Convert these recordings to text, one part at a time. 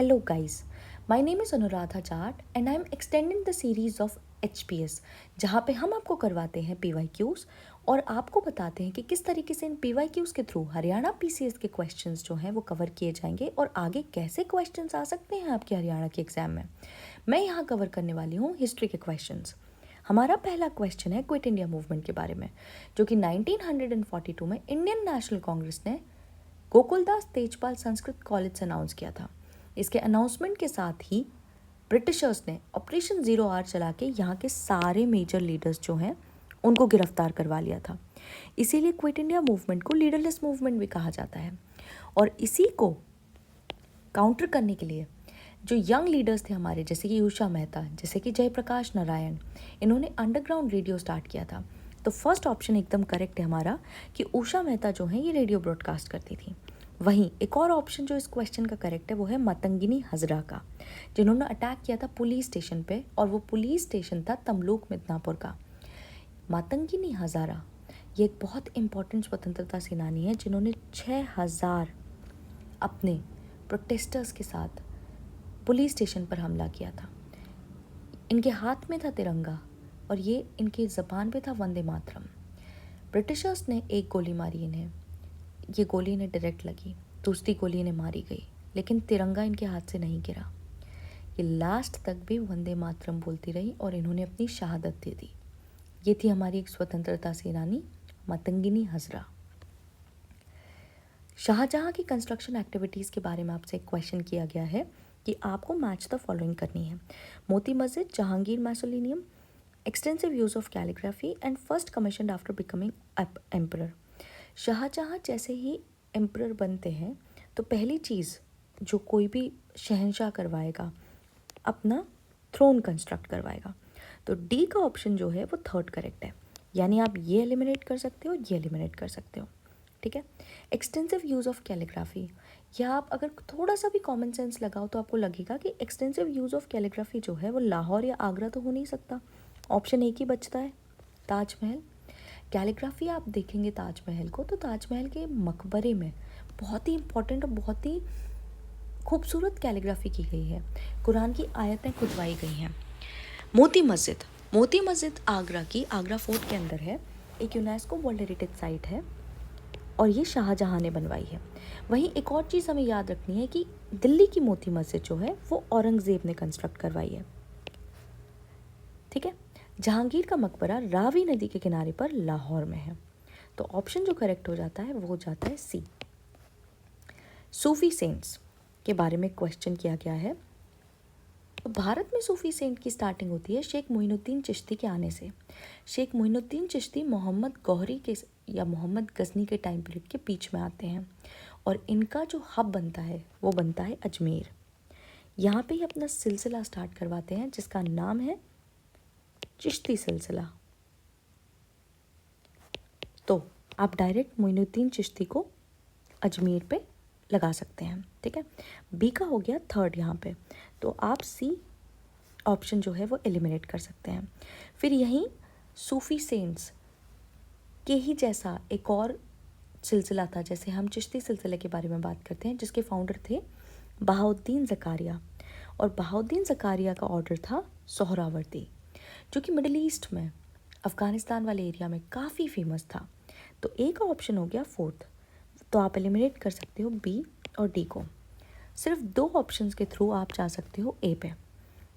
Hello guys, my name is Anuradha Jat and I am extending the series of HPS जहाँ पे हम आपको करवाते हैं PYQs और आपको बताते हैं कि किस तरीके से इन PYQs के थ्रू हरियाणा PCS के क्वेश्चंस जो हैं वो कवर किए जाएंगे और आगे कैसे क्वेश्चंस आ सकते हैं आपके हरियाणा के एग्जाम में। मैं यहाँ कवर करने वाली हूँ हिस्ट्री के क्वेश्चंस। हमारा पहला क्वेश्चन है क्विट इंडिया मूवमेंट के बारे में, जो कि 1942 में इंडियन नेशनल कांग्रेस ने गोकुलदास तेजपाल संस्कृत कॉलेज से अनाउंस किया था। इसके अनाउंसमेंट के साथ ही ब्रिटिशर्स ने ऑपरेशन 0R चला के यहाँ के सारे मेजर लीडर्स जो हैं उनको गिरफ्तार करवा लिया था। इसीलिए क्विट इंडिया मूवमेंट को लीडरलेस मूवमेंट भी कहा जाता है। और इसी को काउंटर करने के लिए जो यंग लीडर्स थे हमारे, जैसे कि उषा मेहता, जैसे कि जयप्रकाश नारायण, इन्होंने अंडरग्राउंड रेडियो स्टार्ट किया था। तो फर्स्ट ऑप्शन एकदम करेक्ट है हमारा कि उषा मेहता जो है ये रेडियो ब्रॉडकास्ट करती थी। वहीं एक और ऑप्शन जो इस क्वेश्चन का करेक्ट है वो है मतंगिनी हजरा का, जिन्होंने अटैक किया था पुलिस स्टेशन पे, और वो पुलिस स्टेशन था तमलूक मिदनापुर का। मतंगिनी हजारा ये एक बहुत इंपॉर्टेंट स्वतंत्रता सेनानी है जिन्होंने 6000 अपने प्रोटेस्टर्स के साथ पुलिस स्टेशन पर हमला किया था। इनके हाथ में था तिरंगा और ये इनकी ज़बान पे था वंदे मातरम। ब्रिटिशर्स ने एक गोली मारी इन्हें, ये गोली इन्हें डायरेक्ट लगी, दूसरी गोली इन्हें मारी गई, लेकिन तिरंगा इनके हाथ से नहीं गिरा। ये लास्ट तक भी वंदे मातरम बोलती रही और इन्होंने अपनी शहादत दे दी। ये थी हमारी एक स्वतंत्रता सेनानी मतंगिनी हजरा। शाहजहां की कंस्ट्रक्शन एक्टिविटीज़ के बारे में आपसे एक क्वेश्चन किया गया है कि आपको मैच द फॉलोइंग करनी है। Moti Masjid, Jahangir mausoleum, extensive use of calligraphy and first commission after becoming emperor. Shahjahan जैसे ही एम्परर बनते हैं तो पहली चीज़ जो कोई भी शहंशाह करवाएगा, अपना थ्रोन कंस्ट्रक्ट करवाएगा। तो डी का ऑप्शन जो है वो थर्ड करेक्ट है, यानी आप ये एलिमिनेट कर सकते हो, ये एलिमिनेट कर सकते हो। ठीक है। एक्सटेंसिव यूज़ ऑफ कैलीग्राफी, या आप अगर थोड़ा सा भी कॉमन सेंस लगाओ तो आपको लगेगा कि एक्सटेंसिव यूज़ ऑफ कैलीग्राफी जो है वो लाहौर या आगरा तो हो नहीं सकता। ऑप्शन एक ही बचता है, ताजमहल। कैलीग्राफी आप देखेंगे ताजमहल को तो ताजमहल के मकबरे में बहुत ही इंपॉर्टेंट और बहुत ही खूबसूरत कैलीग्राफी की गई है, कुरान की आयतें खुदवाई गई हैं। मोती मस्जिद, मोती मस्जिद आगरा की, आगरा फोर्ट के अंदर है, एक यूनेस्को वर्ल्ड हेरिटेज साइट है और ये शाहजहां ने बनवाई है। वहीं एक और चीज़ हमें याद रखनी है कि दिल्ली की मोती मस्जिद जो है वो औरंगज़ेब ने कंस्ट्रक्ट करवाई है। ठीक है। जहांगीर का मकबरा रावी नदी के किनारे पर लाहौर में है। तो ऑप्शन जो करेक्ट हो जाता है वो हो जाता है सी। सूफी सेंट्स के बारे में क्वेश्चन किया गया है। तो भारत में सूफी सेंट की स्टार्टिंग होती है शेख मोइनुद्दीन चिश्ती के आने से। शेख मोइनुद्दीन चिश्ती मोहम्मद गौहरी के या मोहम्मद गजनी के टाइम पीरियड के बीच में आते हैं और इनका जो हब बनता है वो बनता है अजमेर। यहाँ पे ही अपना सिलसिला स्टार्ट करवाते हैं जिसका नाम है चिश्ती सिलसिला। तो आप डायरेक्ट मोइनुद्दीन चिश्ती को अजमेर पे लगा सकते हैं। ठीक है। बी का हो गया थर्ड यहाँ पे, तो आप सी ऑप्शन जो है वो एलिमिनेट कर सकते हैं। फिर यहीं सूफी सेंट्स के ही जैसा एक और सिलसिला था, जैसे हम चिश्ती सिलसिले के बारे में बात करते हैं, जिसके फाउंडर थे बहाउद्दीन ज़कारिया, और बहाउद्दीन ज़कारिया का ऑर्डर था सोहरावर्दी, जो कि मिडिल ईस्ट में अफ़गानिस्तान वाले एरिया में काफ़ी फेमस था। तो ए का ऑप्शन हो गया फोर्थ, तो आप एलिमिनेट कर सकते हो बी और डी को। सिर्फ दो ऑप्शंस के थ्रू आप जा सकते हो ए पे।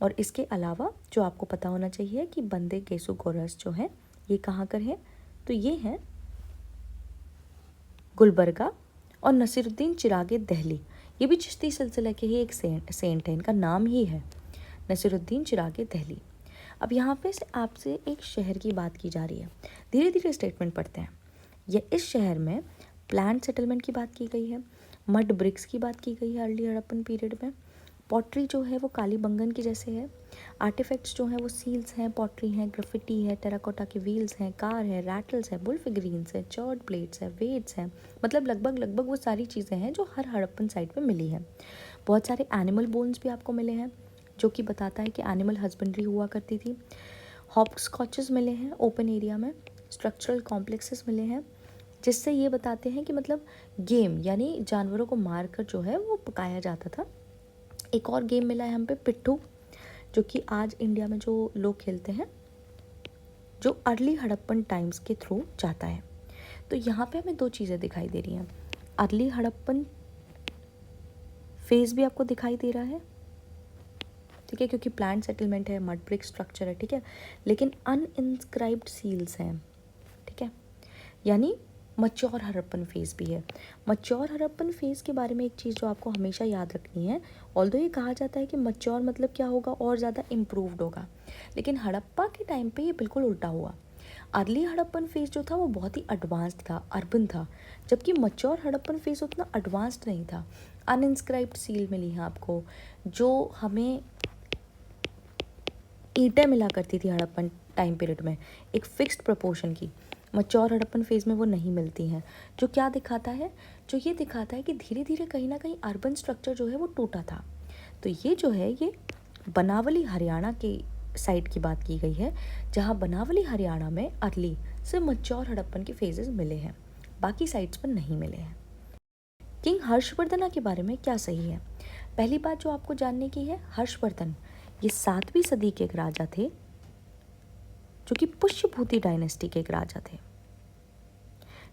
और इसके अलावा जो आपको पता होना चाहिए कि बंदे गेसु गोरस जो है ये कहाँ कर है, तो ये हैं गुलबर्गा, और नसीरुद्दीन चिरागे दहली, ये भी चिश्ती सिलसिले के ही एक सेंट है, इनका नाम ही है नसीरुद्दीन चिरागे दहली। अब यहाँ पे से आपसे एक शहर की बात की जा रही है, धीरे धीरे स्टेटमेंट पढ़ते हैं। यह इस शहर में प्लांट सेटलमेंट की बात की गई है, मड ब्रिक्स की बात की गई है अर्ली हड़प्पन पीरियड में, पॉटरी जो है वो काली बंगन की जैसे है, आर्टिफैक्ट्स जो हैं वो सील्स हैं, पॉटरी हैं, ग्राफिटी है, टेराकोटा के व्हील्स हैं, कार है, रैटल्स है, बुल फिगरीन्स है, चर्ड प्लेट्स है, वेट्स हैं, मतलब लगभग वो सारी चीज़ें हैं जो हर हड़प्पन साइट पे मिली हैं। बहुत सारे एनिमल बोन्स भी आपको मिले हैं जो कि बताता है कि एनिमल हस्बेंड्री हुआ करती थी। हॉपस्कॉचेस मिले हैं ओपन एरिया में, स्ट्रक्चरल कॉम्प्लेक्सेस मिले हैं जिससे ये बताते हैं कि मतलब गेम यानी जानवरों को मारकर जो है वो पकाया जाता था एक और गेम मिला है हम पे पिट्ठू, जो कि आज इंडिया में जो लोग खेलते हैं, जो अर्ली हड़प्पन टाइम्स के थ्रू जाता है। तो यहाँ पे हमें दो चीज़ें दिखाई दे रही हैं। अर्ली हड़प्पन फेज भी आपको दिखाई दे रहा है, ठीक है, क्योंकि प्लांट सेटलमेंट है, मड ब्रिक स्ट्रक्चर है, ठीक है, लेकिन अनइंस्क्राइब्ड सील्स हैं, ठीक है, यानी मच्योर हड़प्पन फेज़ भी है। मच्योर हड़प्पन फेज़ के बारे में एक चीज़ जो आपको हमेशा याद रखनी है, ऑल्दो ये कहा जाता है कि मच्योर मतलब क्या होगा, और ज़्यादा इम्प्रूव्ड होगा, लेकिन हड़प्पा के टाइम पे ये बिल्कुल उल्टा हुआ। अर्ली हड़प्पन फेज़ जो था वो बहुत ही एडवांस्ड था, अर्बन था, जबकि मच्योर हड़प्पन फेज़ उतना एडवांस्ड नहीं था। अनइंस्क्राइब्ड सील मिली है आपको, जो हमें ईंटें मिला करती थी हड़प्पन टाइम पीरियड में, एक फिक्स्ड प्रोपोर्शन की। मच्योर हड़प्पन फेज़ में वो नहीं मिलती हैं, जो क्या दिखाता है, जो ये दिखाता है कि धीरे धीरे कहीं ना कहीं अर्बन स्ट्रक्चर जो है वो टूटा था। तो ये जो है ये बनावली हरियाणा के साइड की बात की गई है, जहाँ बनावली हरियाणा में अर्ली से मच्योर हड़प्पन के फेजेस मिले हैं, बाकी साइड्स पर नहीं मिले हैं। किंग हर्षवर्धना के बारे में क्या सही है? पहली बात जो आपको जानने की है, हर्षवर्धन ये 7वीं सदी के एक राजा थे, जो कि पुष्यभूति डायनेस्टी के एक राजा थे,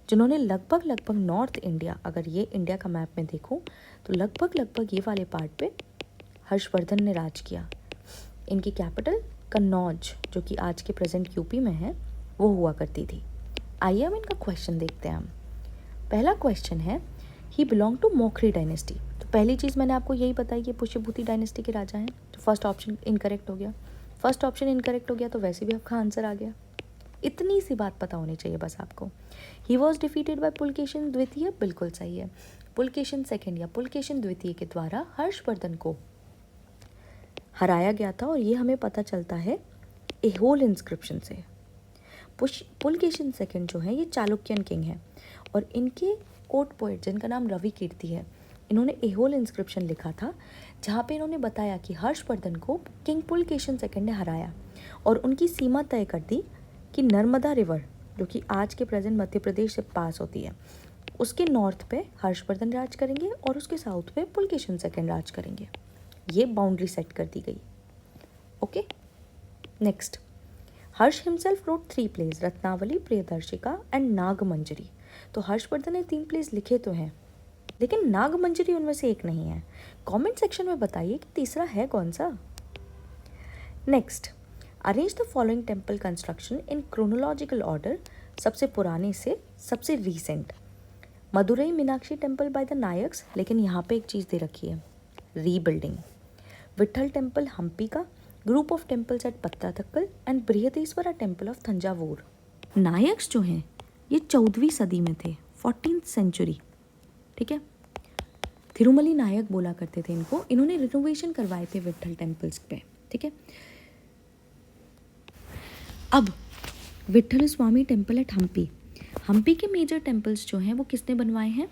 जिन्होंने लगभग नॉर्थ इंडिया, अगर ये इंडिया का मैप में देखूं तो लगभग ये वाले पार्ट पे हर्षवर्धन ने राज किया। इनकी कैपिटल कन्नौज, जो कि आज के प्रेजेंट यूपी में है, वो हुआ करती थी। आइए हम इनका क्वेश्चन देखते हैं। हम पहला क्वेश्चन है, ही बिलोंग टू मोखरी डायनेस्टी। तो पहली चीज़ मैंने आपको यही बताई कि पुष्यभूति डायनेस्टी के राजा हैं, तो फर्स्ट ऑप्शन इनकरेक्ट हो गया। फर्स्ट ऑप्शन इनकरेक्ट हो गया तो वैसे भी आपका आंसर आ गया। इतनी सी बात पता होनी चाहिए बस आपको। He was defeated by Pulakeshin द्वितीय, बिल्कुल सही है। पुलकेशिन सेकेंड या पुलकेशिन द्वितीय के द्वारा हर्षवर्धन को हराया गया था, और ये हमें पता चलता है एहोल इंस्क्रिप्शन से। पुलकेशिन सेकेंड जो है ये चालुक्यन किंग है, और इनके कोर्ट पोएट जिनका नाम रवि कीर्ति है, इन्होंने एहोल इंस्क्रिप्शन लिखा था, जहाँ पे इन्होंने बताया कि हर्षवर्धन को किंग पुलकेशिन सेकेंड ने हराया, और उनकी सीमा तय कर दी कि नर्मदा रिवर, जो कि आज के प्रेजेंट मध्य प्रदेश से पास होती है, उसके नॉर्थ पे हर्षवर्धन राज करेंगे और उसके साउथ पे पुलकेशिन सेकेंड राज करेंगे। ये बाउंड्री सेट कर दी गई। Okay, next, Harsha himself wrote 3 plays, Ratnavali, Priyadarshika and Nagmanjari. तो हर्षवर्धन ने 3 प्लेज लिखे तो हैं, लेकिन नागमंजरी उनमें से एक नहीं है। कमेंट सेक्शन में बताइए कि तीसरा है कौन सा। Next, arrange the following temple construction in chronological order, सबसे पुराने से सबसे recent. Madurai Meenakshi temple by the Nayaks, लेकिन यहाँ पे एक चीज़ दे रखी है, रीबिल्डिंग। विट्ठल टेम्पल हम्पी का, group of temples at Pattadakal and Brihadeeswara temple of Thanjavur. Nayaks जो हैं ये 14वीं सदी में थे, 14th सेंचुरी, ठीक है। थिरुमली नायक बोला करते थे इनको, इन्होंने रिनोवेशन करवाए थे विट्ठल टेम्पल्स पे, ठीक है। अब विट्ठल स्वामी टेम्पल एट हम्पी, हम्पी के मेजर टेम्पल्स जो हैं वो किसने बनवाए हैं?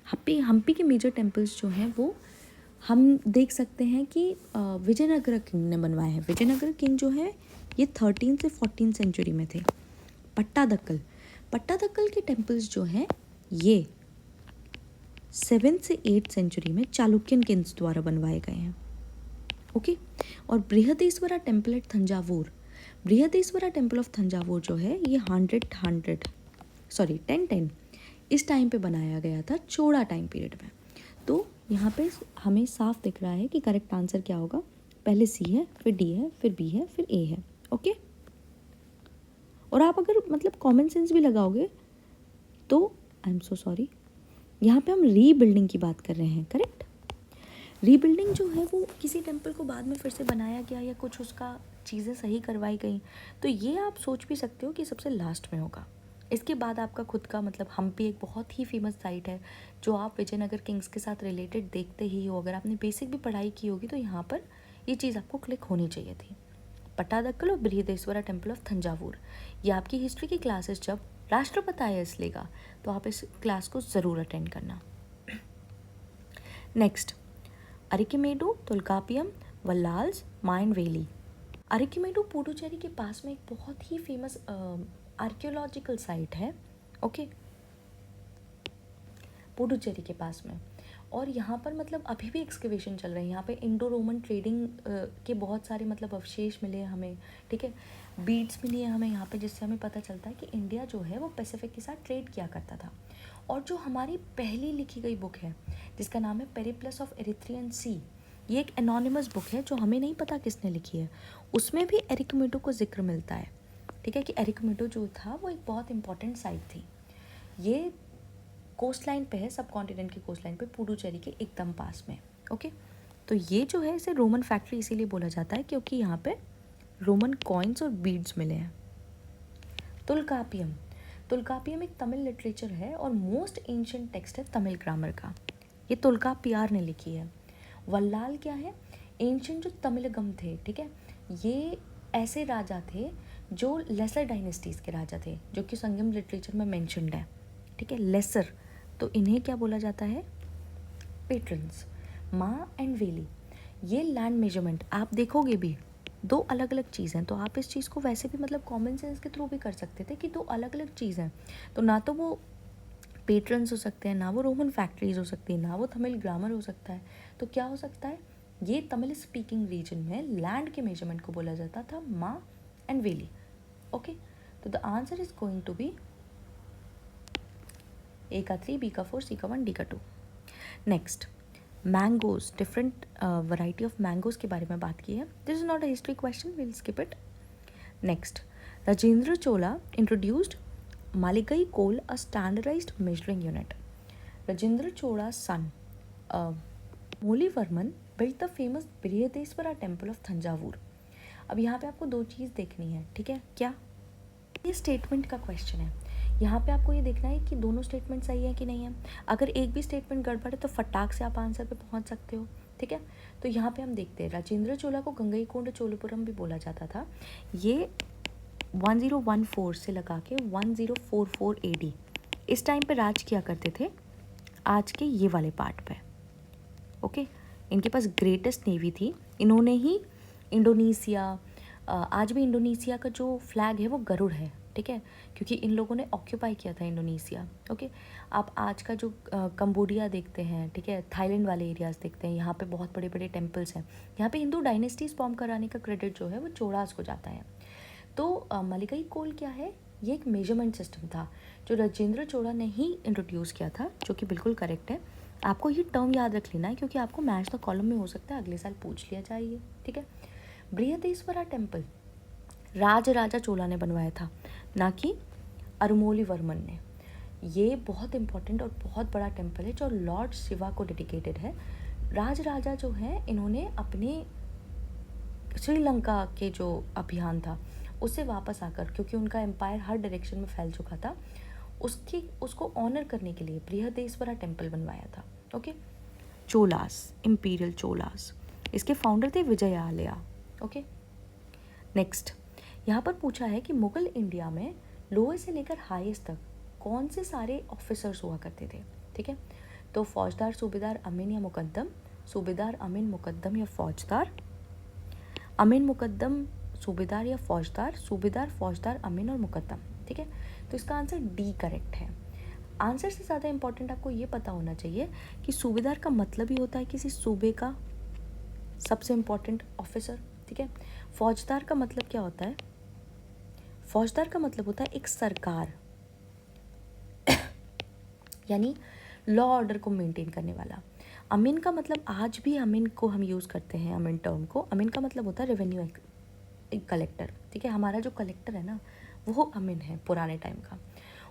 हम्पी के मेजर टेम्पल्स जो हैं वो हम देख सकते हैं कि विजयनगर किंग ने बनवाए हैं। विजयनगर किंग जो है ये 13 से 14 सेंचुरी में थे। पट्टादक्कल के टेम्पल्स जो हैं ये 7 से 8 सेंचुरी में चालुक्यन किंग्स द्वारा बनवाए गए हैं। ओके, और Brihadeeswara temple at Thanjavur, Brihadeeswara temple of Thanjavur जो है ये 1010 इस टाइम पे बनाया गया था, चोड़ा टाइम पीरियड में। तो यहाँ पे हमें साफ दिख रहा है कि करेक्ट आंसर क्या होगा। पहले सी है, फिर डी है, फिर बी है, फिर ए है। ओके, और आप अगर मतलब कॉमन सेंस भी लगाओगे तो आई एम सो सॉरी, यहाँ पे हम रीबिल्डिंग की बात कर रहे हैं, करेक्ट। रीबिल्डिंग जो है वो किसी टेम्पल को बाद में फिर से बनाया गया या कुछ उसका चीज़ें सही करवाई गई, तो ये आप सोच भी सकते हो कि सबसे लास्ट में होगा। इसके बाद आपका खुद का मतलब हम्पी एक बहुत ही फेमस साइट है, जो आप विजयनगर किंग्स के साथ रिलेटेड देखते ही हो। अगर आपने बेसिक भी पढ़ाई की होगी तो यहाँ पर ये चीज़ आपको क्लिक होनी चाहिए थी। पट्टादक्कल और बृहदेश्वरा टेम्पल ऑफ थंजावुर, ये आपकी हिस्ट्री की क्लासेस जब राष्ट्रपति आईएएस लेगा तो आप इस क्लास को ज़रूर अटेंड करना। नेक्स्ट, अरिकिमेडु, तुल्कापियम, वल्लाल्स, माइन वैली। अरिकिमेडु पुडुचेरी के पास में एक बहुत ही फेमस आर्कियोलॉजिकल साइट है, ओके, पुडुचेरी के पास में। और यहाँ पर मतलब अभी भी एक्सकवेशन चल रहे हैं। यहाँ पे इंडो रोमन ट्रेडिंग के बहुत सारे मतलब अवशेष मिले हैं हमें, ठीक है, बीड्स मिली है हमें यहाँ पे, जिससे हमें पता चलता है कि इंडिया जो है वो पैसिफिक के साथ ट्रेड किया करता था। और जो हमारी पहली लिखी गई बुक है जिसका नाम है पेरिप्लस ऑफ एरिथ्रियन सी, ये एक एनोनिमस बुक है जो हमें नहीं पता किसने लिखी है। उसमें भी एरिकमेटो को जिक्र मिलता है, ठीक है, कि एरिकमेटो जो था वो एक बहुत इंपॉर्टेंट साइट थी। ये कोस्ट लाइन पे है, सब कॉन्टिनेंट की कोस्ट लाइन पे, पुडुचेरी के एकदम पास में। ओके, तो ये जो है इसे रोमन फैक्ट्री इसीलिए बोला जाता है क्योंकि यहाँ पे रोमन कॉइन्स और बीड्स मिले हैं। तुलकापियम, तुलकापियम एक तमिल लिटरेचर है और मोस्ट एंशिएंट टेक्स्ट है तमिल ग्रामर का। ये तुलकापियार ने लिखी है। वल्लाल क्या है? एंशिएंट जो तमिलगम थे, ठीक है, ये ऐसे राजा थे जो लेसर डायनेस्टीज़ के राजा थे, जो कि संगम लिटरेचर में मेंशन्ड है, ठीक है, लेसर। तो इन्हें क्या बोला जाता है? पेट्रन्स। माँ एंड वेली, ये लैंड मेजरमेंट आप देखोगे भी दो अलग अलग चीज़ हैं, तो आप इस चीज़ को वैसे भी मतलब कॉमन सेंस के थ्रू भी कर सकते थे कि दो अलग अलग चीज़ हैं। तो ना तो वो पेट्रन्स हो सकते हैं, ना वो रोमन फैक्ट्रीज हो सकती है, ना वो तमिल ग्रामर हो सकता है। तो क्या हो सकता है? ये तमिल स्पीकिंग रीजन में लैंड के मेजरमेंट को बोला जाता था माँ एंड वेली। ओके, तो the answer is going to be A का 3, बी का 4, सी का 1, डी का 2। Next, mangoes, different variety of mangoes के बारे में बात की है। This is not a history question, will skip it. Next, Rajendra Chola introduced Malikai Kol, a standardized measuring unit. Rajendra चोला's son Maulivarman built the famous Brihadeeswara temple of Thanjavur. अब यहाँ पे आपको दो चीज़ देखनी है, ठीक है, क्या? ये स्टेटमेंट का क्वेश्चन है। यहाँ पे आपको ये देखना है कि दोनों स्टेटमेंट सही है कि नहीं है। अगर एक भी स्टेटमेंट गड़बड़ है तो फटाक से आप आंसर पे पहुँच सकते हो, ठीक है। तो यहाँ पे हम देखते हैं, राजेंद्र चोला को गंगईकोंड चोलपुरम भी बोला जाता था। ये 1014 से लगा के 1044 AD इस टाइम पे राज किया करते थे, आज के ये वाले पार्ट पे। ओके, इनके पास ग्रेटेस्ट नेवी थी। इन्होंने ही इंडोनेशिया, आज भी इंडोनेशिया का जो फ्लैग है वो गरुड़ है, ठीक है, क्योंकि इन लोगों ने ऑक्यूपाई किया था इंडोनेशिया। ओके, आप आज का जो कंबोडिया देखते हैं, ठीक है, थाईलैंड वाले एरियाज़ देखते हैं, यहाँ पे बहुत बड़े बड़े टेम्पल्स हैं। यहाँ पे हिंदू डायनेस्टीज फॉर्म कराने का क्रेडिट जो है वो चोड़ास को जाता है। तो मलिकई कोल क्या है? ये एक मेजरमेंट सिस्टम था जो राजेंद्र चोला ने ही इंट्रोड्यूस किया था, जो कि बिल्कुल करेक्ट है। आपको ये टर्म याद रख लेना है क्योंकि आपको मैच द कॉलम में हो सकता है अगले साल पूछ लिया जाए ये, ठीक है। बृहदेश्वरा टेम्पल राजा चोला ने बनवाया था, ना कि अरुमोलीवर्मन ने। ये बहुत इंपॉर्टेंट और बहुत बड़ा टेम्पल है जो लॉर्ड शिवा को डेडिकेटेड है। राजा जो हैं इन्होंने अपने श्रीलंका के जो अभियान था उससे वापस आकर, क्योंकि उनका एम्पायर हर डायरेक्शन में फैल चुका था, उसको ऑनर करने के लिए बृहदेश्वरा टेम्पल बनवाया था। ओके, चोलास, इंपीरियल चोलास, इसके फाउंडर थे विजयालया। ओके, नेक्स्ट, यहाँ पर पूछा है कि मुगल इंडिया में लोअर से लेकर हाईएस्ट तक कौन से सारे ऑफिसर्स हुआ करते थे, ठीक है। तो फौजदार, सूबेदार, अमीन या मुकद्दम, सूबेदार, अमीन, मुकद्दम या फौजदार, अमीन, मुकद्दम, सूबेदार या फौजदार, सूबेदार, फौजदार, अमीन और मुकद्दम, ठीक है। तो इसका आंसर डी करेक्ट है। आंसर से ज़्यादा इंपॉर्टेंट आपको ये पता होना चाहिए कि सूबेदार का मतलब ही होता है किसी सूबे का सबसे इम्पॉर्टेंट ऑफिसर, ठीक है। फौजदार का मतलब क्या होता है? फौजदार का मतलब होता है एक सरकार यानी लॉ ऑर्डर को मेंटेन करने वाला। अमीन का मतलब, आज भी अमीन को हम यूज़ करते हैं, अमीन टर्म को। अमीन का मतलब होता है रेवेन्यू कलेक्टर, ठीक है। हमारा जो कलेक्टर है ना वो अमीन है पुराने टाइम का।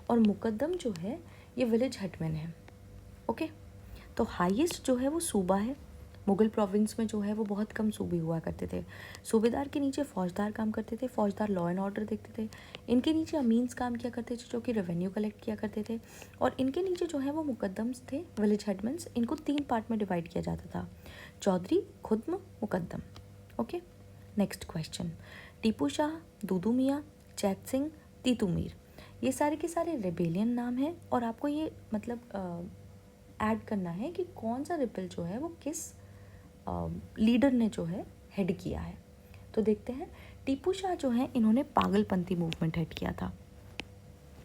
और मुकद्दम जो है ये विलेज हेडमैन है। ओके, तो हाईएस्ट जो है वो सूबा है। मुगल प्रोविंस में जो है वो बहुत कम सूबे हुआ करते थे। सूबेदार के नीचे फौजदार काम करते थे, फौजदार लॉ एंड ऑर्डर देखते थे। इनके नीचे अमीन्स काम किया करते थे जो कि रेवेन्यू कलेक्ट किया करते थे। और इनके नीचे जो है वो मुकद्दम्स थे, विलेज हेडमैन्स। इनको 3 पार्ट में डिवाइड किया जाता था, Chaudhari, Khudam, Muqaddam. Okay, next question, Tipu Shah, Dudu Miyan, Chait Singh, तीतू Mir, ये सारे के सारे रेबेलियन नाम हैं। और आपको ये मतलब ऐड करना है कि कौन सा रिपेल जो है वो किस लीडर ने जो है हेड किया है। तो देखते हैं, टीपू शाह जो है इन्होंने पागलपंथी मूवमेंट हेड किया था,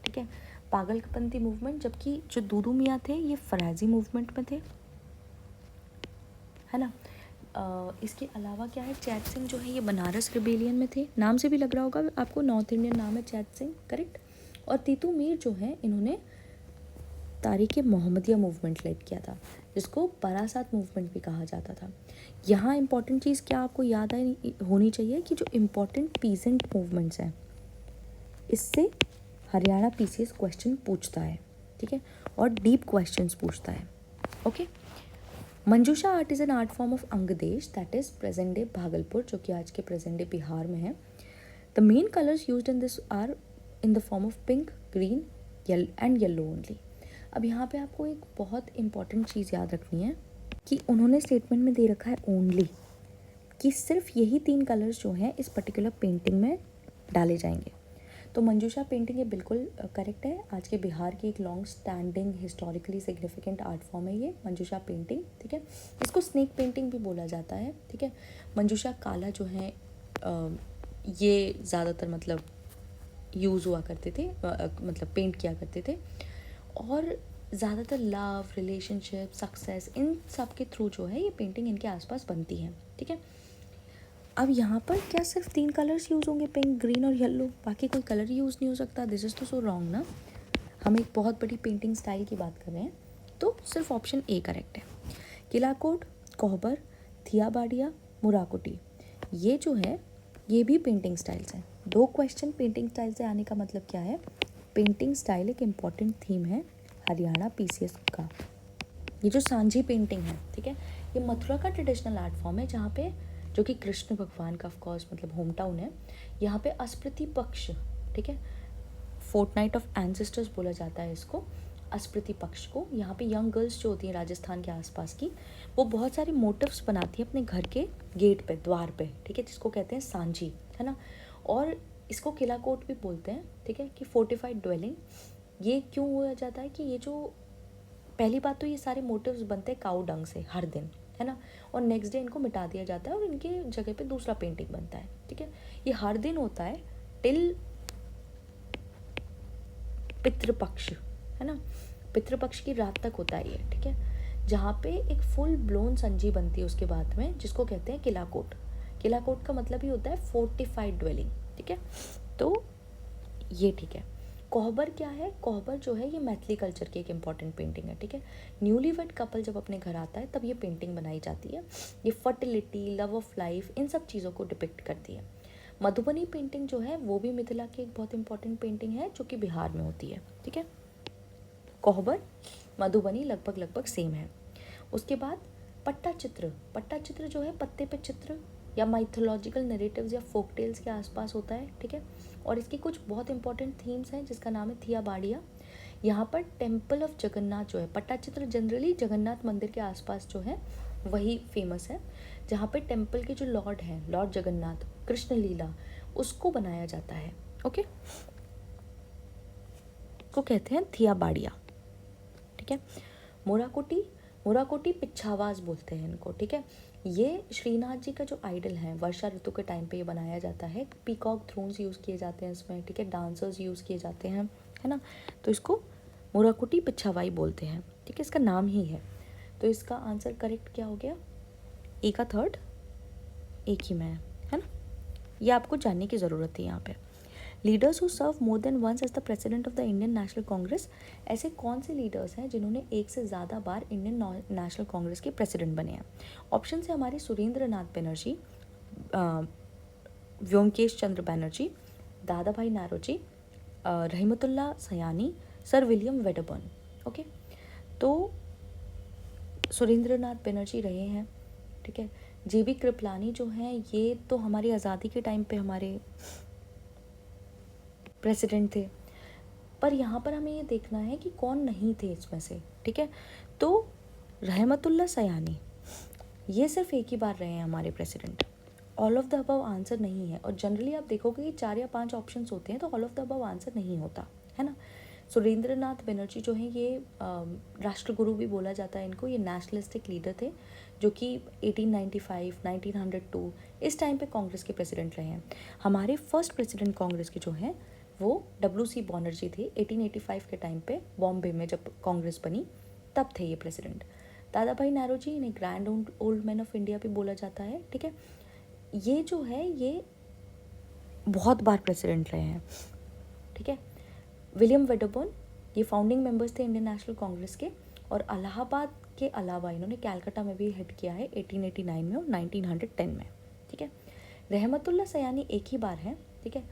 ठीक है, पागलपंथी मूवमेंट। जबकि जो दूदू मियाँ थे ये फराजी मूवमेंट में थे। है ना। इसके अलावा क्या है, चैत सिंह जो है ये बनारस रिबेलियन में थे, नाम से भी लग रहा होगा आपको, नॉर्थ इंडियन नाम है चैत सिंह, करेक्ट। और तीतू मीर जो है इन्होंने तारीख मोहम्मदिया मूवमेंट लीड किया था, जिसको बारासात मूवमेंट भी कहा जाता था। यहाँ इंपॉर्टेंट चीज़ क्या आपको याद होनी चाहिए कि जो इम्पॉर्टेंट पीसेंट मूवमेंट्स हैं इससे हरियाणा पीसीएस क्वेश्चन पूछता है, ठीक है, और डीप क्वेश्चंस पूछता है। Okay. Manjusha art is an art form of Angadesh that is present day Bhagalpur, जो कि आज के प्रेजेंट डे बिहार में है। The main colours used in this are in the form of pink, green and yellow only. अब यहाँ पे आपको एक बहुत इंपॉर्टेंट चीज़ याद रखनी है कि उन्होंने स्टेटमेंट में दे रखा है ओनली, कि सिर्फ यही 3 कलर्स जो हैं इस पर्टिकुलर पेंटिंग में डाले जाएंगे। तो मंजूषा पेंटिंग ये बिल्कुल करेक्ट है, आज के बिहार की एक long standing historically significant art form है ये मंजूषा पेंटिंग, ठीक है। इसको स्नेक पेंटिंग भी बोला जाता है, ठीक है। मंजूषा काला जो है ये ज़्यादातर मतलब यूज़ हुआ करते थे, मतलब पेंट किया करते थे, और ज़्यादातर लव, रिलेशनशिप, सक्सेस, इन सब के थ्रू जो है ये पेंटिंग इनके आसपास बनती है, ठीक है। अब यहाँ पर क्या सिर्फ 3 कलर्स यूज़ होंगे, पिंक, ग्रीन और येलो, बाकी कोई कलर यूज़ नहीं हो सकता? दिस इज़ तो सो रॉन्ग ना। हम एक बहुत बड़ी पेंटिंग स्टाइल की बात कर रहे हैं, तो सिर्फ ऑप्शन ए करेक्ट है। किलाकोट, कोहबर, थियाबाड़िया, मुराकुटी, ये जो है ये भी पेंटिंग स्टाइल्स हैं। 2 क्वेश्चन पेंटिंग स्टाइल से आने का मतलब क्या है, पेंटिंग स्टाइल एक इम्पॉर्टेंट थीम है हरियाणा पीसीएस का। ये जो सांझी पेंटिंग है, ठीक है, ये मथुरा का ट्रेडिशनल आर्ट फॉर्म है, जहाँ पे जो कि कृष्ण भगवान का ऑफकोर्स मतलब होम टाउन है, यहाँ पे अस्प्रति पक्ष, ठीक है, फोर्टनाइट ऑफ एंसेस्टर्स बोला जाता है इसको, अस्प्रति पक्ष को। यहाँ पे यंग गर्ल्स जो होती हैं राजस्थान के आसपास की, वो बहुत सारे मोटिव्स बनाती हैं अपने घर के गेट पे, द्वार पे, ठीक है, जिसको कहते हैं सांझी, है ना। और इसको किला कोट भी बोलते हैं, ठीक है, कि फोर्टिफाइड ड्वेलिंग। ये क्यों हो जाता है कि ये जो पहली बात तो ये सारे मोटिव्स बनते हैं काऊ डंग से हर दिन, है ना, और नेक्स्ट डे इनको मिटा दिया जाता है और इनके जगह पे दूसरा पेंटिंग बनता है, ठीक है। ये हर दिन होता है टिल पितृपक्ष, है ना, पितृपक्ष की रात तक होता है ये, ठीक है, जहाँ पे एक फुल ब्लोन संजी बनती है उसके बाद में, जिसको कहते हैं किलाकोट। किलाकोट का मतलब ही होता है फोर्टिफाइड ड्वेलिंग, ठीक है। तो ये ठीक है। कोहबर क्या है, कोहबर जो है ये मैथिली कल्चर की एक इम्पॉर्टेंट पेंटिंग है, ठीक है। न्यूली वेड कपल जब अपने घर आता है तब ये पेंटिंग बनाई जाती है। ये फर्टिलिटी, लव ऑफ लाइफ, इन सब चीज़ों को डिपिक्ट करती है। मधुबनी पेंटिंग जो है वो भी मिथिला की एक बहुत इंपॉर्टेंट पेंटिंग है, जो कि बिहार में होती है, ठीक है। कोहबर, मधुबनी लगभग लगभग सेम है। उसके बाद पट्टा चित्र, पट्टा चित्र जो है पत्ते पे चित्र या माइथोलॉजिकल नरेटिव्स या फोक टेल्स के आसपास होता है, ठीक है। और इसकी कुछ बहुत इंपॉर्टेंट थीम्स हैं, जिसका नाम है थियाबाड़िया। यहाँ पर टेम्पल ऑफ जगन्नाथ जो है, पट्टा चित्र जनरली जगन्नाथ मंदिर के आसपास जो है वही फेमस है, जहाँ पे टेम्पल के जो लॉर्ड हैं, लॉर्ड जगन्नाथ, कृष्ण लीला, उसको बनाया जाता है, ओके, को कहते हैं थियाबाड़िया, ठीक है। मोराकोटी, मोराकोटी पिछावाज बोलते हैं इनको, ठीक है। ये श्रीनाथ जी का जो आइडल है, वर्षा ऋतु के टाइम पे ये बनाया जाता है। पीकॉक थ्रोन्स यूज़ किए जाते हैं इसमें, ठीक है, डांसर्स यूज़ किए जाते हैं, है ना। तो इसको मोराकुटी पिछावाई बोलते हैं, ठीक है, इसका नाम ही है। तो इसका आंसर करेक्ट क्या हो गया, ए का थर्ड, एक ही में है ना। ये आपको जानने की ज़रूरत है यहाँ पे। Leaders who serve more than once as the president of the Indian National Congress, ऐसे कौन से लीडर्स हैं जिन्होंने एक से ज़्यादा बार इंडियन नेशनल कांग्रेस के प्रेसिडेंट बने हैं? ऑप्शन है हमारे सुरेंद्र नाथ बनर्जी, व्योमकेश चंद्र बनर्जी, दादा भाई नारोजी, रहमतुल्ला सयानी, सर विलियम वेडरबर्न, ओके। तो सुरेंद्र नाथ बनर्जी रहे हैं, ठीक है। जेबी कृपलानी जो हैं ये तो हमारी आज़ादी के टाइम पे हमारे प्रेसिडेंट थे, पर यहाँ पर हमें ये देखना है कि कौन नहीं थे इसमें से, ठीक है। तो रहमतुल्ला सयानी ये सिर्फ एक ही बार रहे हैं हमारे president. All of the above answer नहीं है, और जनरली आप देखोगे कि 4 या 5 ऑप्शंस होते हैं तो all of the above answer नहीं होता, है ना। सुरेंद्र नाथ बनर्जी जो हैं ये राष्ट्रगुरु भी बोला जाता है इनको। ये नेशनलिस्टिक लीडर थे जो कि 1895, 1902 इस टाइम पे कांग्रेस के प्रेसिडेंट रहे हैं। हमारे फर्स्ट प्रेसिडेंट कांग्रेस के जो हैं वो WC बनर्जी थे। 1885 के टाइम पे बॉम्बे में जब कांग्रेस बनी तब थे ये प्रेसिडेंट। दादा भाई नौरोजी इन्हें grand old man of India भी बोला जाता है, ठीक है। ये जो है ये बहुत बार प्रेसिडेंट रहे हैं, ठीक है। विलियम वेडरबर्न ये फाउंडिंग मेंबर्स थे इंडियन नेशनल कांग्रेस के, और इलाहाबाद के अलावा इन्होंने कैलकाटा में भी हेड किया है 1889 में और 1910 में, ठीक है। रहमतुल्ला सयानी एक ही बार है, ठीक है।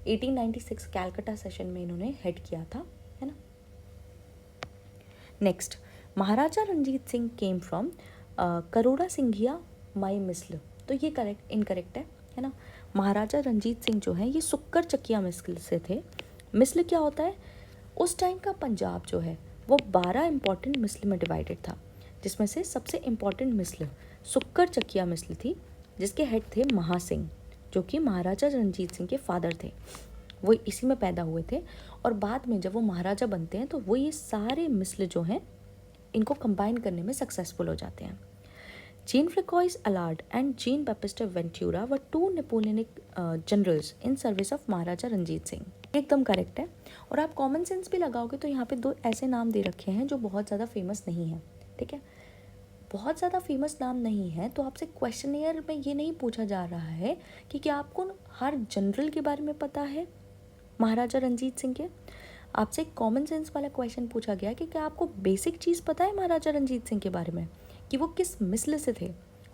1896 कैलकाटा सेशन में इन्होंने हेड किया था, है ना। Next, Maharaja Ranjit Singh came from Karora Singhia my misl, तो ये करेक्ट इनकरेक्ट है ना। महाराजा रंजीत सिंह जो है ये सुक्कर चकिया मिसल से थे। मिसल क्या होता है? उस टाइम का पंजाब जो है वो 12 इंपॉर्टेंट मिसल में डिवाइडेड था, जिसमें से सबसे इम्पॉर्टेंट मिसल सुक्कर चकिया मिसल थी, जिसके हेड थे महासिंह, जो कि महाराजा रंजीत सिंह के फादर थे। वो इसी में पैदा हुए थे, और बाद में जब वो महाराजा बनते हैं तो वो ये सारे मिसल जो हैं इनको कंबाइन करने में सक्सेसफुल हो जाते हैं। Jean Francois Allard and Jean Baptiste Ventura were 2 Napoleonic generals in service of Maharaja Ranjit Singh, एकदम करेक्ट है। और आप कॉमन सेंस भी लगाओगे तो यहाँ पे 2 ऐसे नाम दे रखे हैं जो बहुत ज़्यादा फेमस नहीं है, ठीक है। बहुत ज़्यादा फेमस नाम नहीं है तो आपसे क्वेश्चनियर में ये नहीं पूछा जा रहा है कि क्या आपको हर जनरल के बारे में पता है महाराजा रंजीत सिंह के। आपसे एक कॉमन सेंस वाला क्वेश्चन पूछा गया कि क्या आपको बेसिक चीज़ पता है महाराजा रंजीत सिंह के बारे में, कि वो किस मिसल से थे।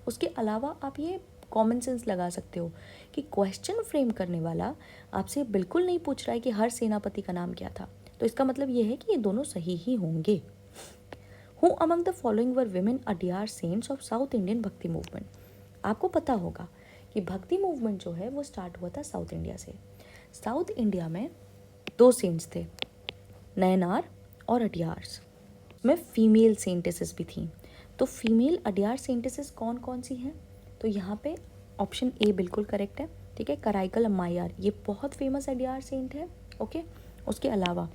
उसके अलावा आप ये कॉमन सेंस लगा सकते हो कि क्वेश्चन फ्रेम करने वाला आपसे बिल्कुल नहीं पूछ रहा है कि हर सेनापति का नाम क्या था, तो इसका मतलब ये है कि ये दोनों सही ही होंगे। Who among the following were women Adiyar saints of South Indian Bhakti movement. आपको पता होगा कि भक्ति मूवमेंट जो है वो स्टार्ट हुआ था साउथ इंडिया से। साउथ इंडिया में 2 सेंट्स थे, नयनार और अडियार्स, में फीमेल सेंटेसेस भी थी। तो फीमेल अडियार सेंटेसेस कौन कौन सी हैं? तो यहाँ पे ऑप्शन ए बिल्कुल करेक्ट है, ठीक है। कराइकल अम्मायार ये बहुत फेमस अडियार सेंट है, ओके। उसके अलावा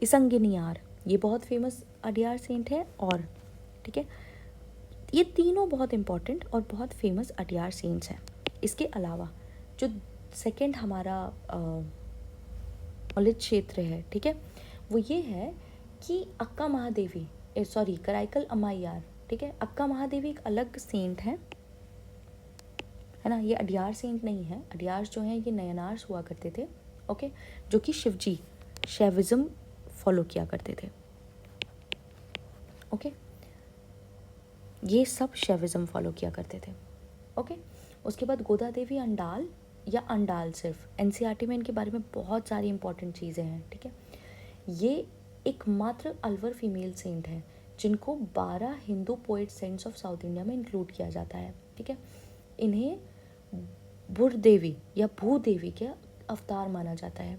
इसंगिनियार ये बहुत फेमस अडियार सेंट है, और ठीक है, ये तीनों बहुत इंपॉर्टेंट और बहुत फेमस अडियार सेंट्स हैं। इसके अलावा जो सेकंड हमारा नॉलेज क्षेत्र है, ठीक है, वो ये है कि अक्का महादेवी कराइकल अम्मायार, ठीक है। अक्का महादेवी एक अलग सेंट है ना, ये अडियार सेंट नहीं है। अडियार्स जो हैं ये नयनार्स हुआ करते थे, ओके, जो कि शिवजी शैविज्म फॉलो किया करते थे, ओके। ये सब शैविज्म फॉलो किया करते थे, ओके। उसके बाद गोदा देवी अंडाल या अंडाल, सिर्फ एनसीईआरटी में इनके बारे में बहुत सारी इंपॉर्टेंट चीज़ें हैं, ठीक है। ये एकमात्र अलवर फीमेल सेंट है जिनको 12 Hindu poet saints of South India में इंक्लूड किया जाता है, ठीक है। इन्हें भूदेवी या भूदेवी के अवतार माना जाता है।